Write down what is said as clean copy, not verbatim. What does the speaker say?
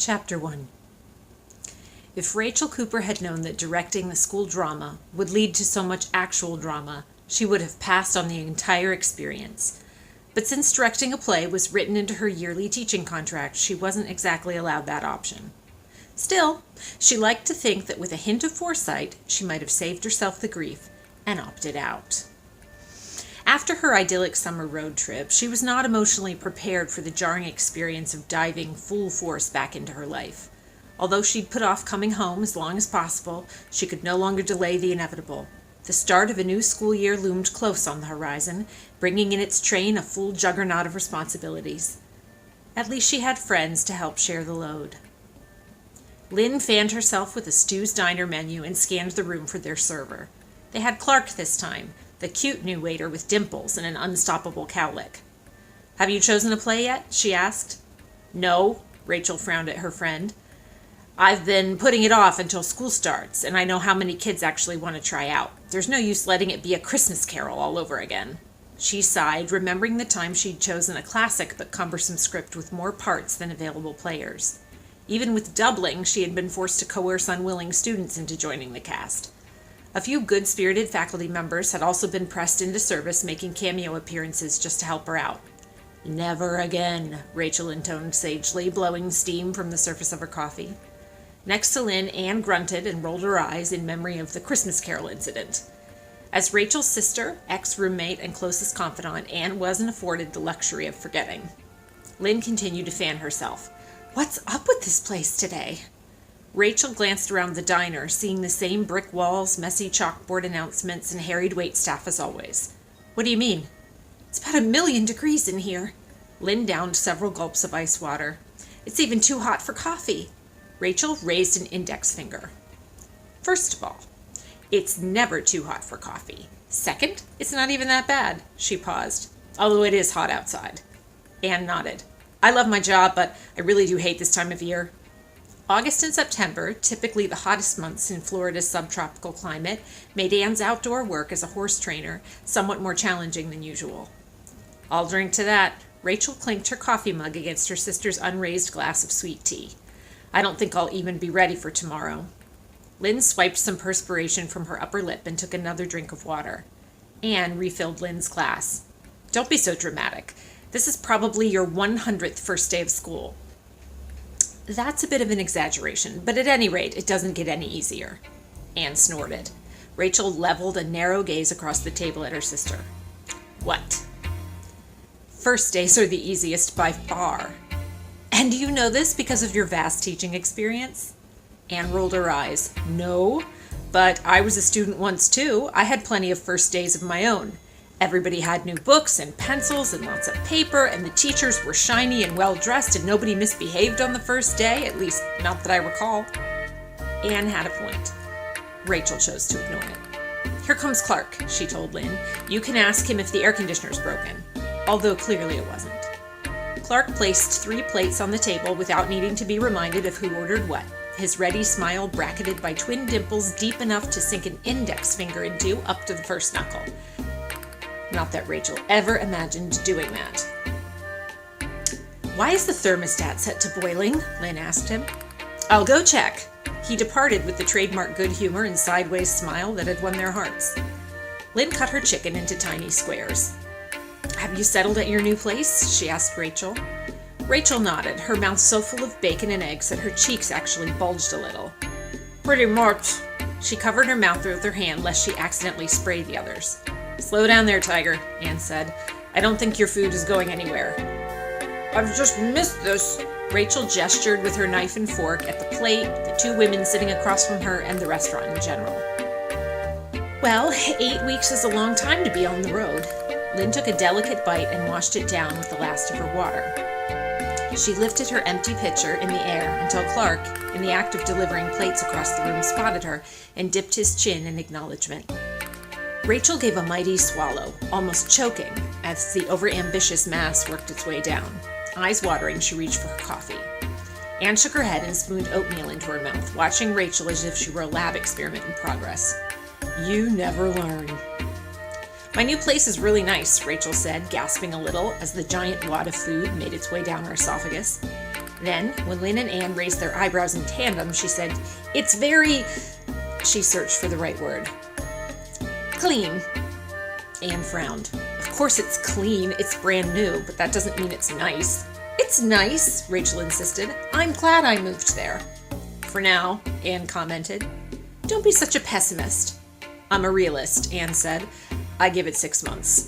Chapter 1. If Rachel Cooper had known that directing the school drama would lead to so much actual drama, she would have passed on the entire experience. But since directing a play was written into her yearly teaching contract, she wasn't exactly allowed that option. Still, she liked to think that with a hint of foresight, she might have saved herself the grief and opted out. After her idyllic summer road trip, she was not emotionally prepared for the jarring experience of diving full force back into her life. Although she'd put off coming home as long as possible, she could no longer delay the inevitable. The start of a new school year loomed close on the horizon, bringing in its train a full juggernaut of responsibilities. At least she had friends to help share the load. Lynn fanned herself with a Stu's Diner menu and scanned the room for their server. They had Clark this time, the cute new waiter with dimples and an unstoppable cowlick. "Have you chosen a play yet?" she asked. "No," Rachel frowned at her friend. "I've been putting it off until school starts, and I know how many kids actually want to try out. There's no use letting it be a Christmas Carol all over again." She sighed, remembering the time she'd chosen a classic but cumbersome script with more parts than available players. Even with doubling, she had been forced to coerce unwilling students into joining the cast. A few good-spirited faculty members had also been pressed into service, making cameo appearances just to help her out. "Never again," Rachel intoned sagely, blowing steam from the surface of her coffee. Next to Lynn, Anne grunted and rolled her eyes in memory of the Christmas Carol incident. As Rachel's sister, ex-roommate, and closest confidant, Anne wasn't afforded the luxury of forgetting. Lynn continued to fan herself. "What's up with this place today?" Rachel glanced around the diner, seeing the same brick walls, messy chalkboard announcements, and harried waitstaff as always. "What do you mean?" "It's about 1,000,000 degrees in here." Lynn downed several gulps of ice water. "It's even too hot for coffee." Rachel raised an index finger. "First of all, it's never too hot for coffee. Second, it's not even that bad." She paused. "Although it is hot outside." Anne nodded. "I love my job, but I really do hate this time of year." August and September, typically the hottest months in Florida's subtropical climate, made Anne's outdoor work as a horse trainer somewhat more challenging than usual. "I'll drink to that." Rachel clinked her coffee mug against her sister's unraised glass of sweet tea. "I don't think I'll even be ready for tomorrow." Lynn swiped some perspiration from her upper lip and took another drink of water. Anne refilled Lynn's glass. "Don't be so dramatic. This is probably your 100th first day of school." "That's a bit of an exaggeration, but at any rate, it doesn't get any easier." Anne snorted. Rachel leveled a narrow gaze across the table at her sister. "What?" "First days are the easiest by far." "And do you know this because of your vast teaching experience?" Anne rolled her eyes. "No, but I was a student once too. I had plenty of first days of my own. Everybody had new books and pencils and lots of paper, and the teachers were shiny and well-dressed, and nobody misbehaved on the first day, at least not that I recall." Anne had a point. Rachel chose to ignore it. "Here comes Clark," she told Lynn. "You can ask him if the air conditioner's broken," although clearly it wasn't. Clark placed 3 plates on the table without needing to be reminded of who ordered what, his ready smile bracketed by twin dimples deep enough to sink an index finger into up to the first knuckle. Not that Rachel ever imagined doing that. "Why is the thermostat set to boiling?" Lynn asked him. "I'll go check." He departed with the trademark good humor and sideways smile that had won their hearts. Lynn cut her chicken into tiny squares. "Have you settled at your new place?" she asked Rachel. Rachel nodded, her mouth so full of bacon and eggs that her cheeks actually bulged a little. "Pretty much." She covered her mouth with her hand lest she accidentally spray the others. "Slow down there, Tiger," Anne said. "I don't think your food is going anywhere." "I've just missed this." Rachel gestured with her knife and fork at the plate, the 2 women sitting across from her, and the restaurant in general. "Well, 8 weeks is a long time to be on the road." Lynn took a delicate bite and washed it down with the last of her water. She lifted her empty pitcher in the air until Clark, in the act of delivering plates across the room, spotted her and dipped his chin in acknowledgement. Rachel gave a mighty swallow, almost choking, as the overambitious mass worked its way down. Eyes watering, she reached for her coffee. Anne shook her head and spooned oatmeal into her mouth, watching Rachel as if she were a lab experiment in progress. "You never learn." "My new place is really nice," Rachel said, gasping a little as the giant wad of food made its way down her esophagus. Then, when Lynn and Anne raised their eyebrows in tandem, she said, "It's very..." She searched for the right word. "Clean." Anne frowned. "Of course it's clean. It's brand new, but that doesn't mean it's nice." "It's nice," Rachel insisted. "I'm glad I moved there." "For now," Anne commented. "Don't be such a pessimist." "I'm a realist," Anne said. "I give it 6 months."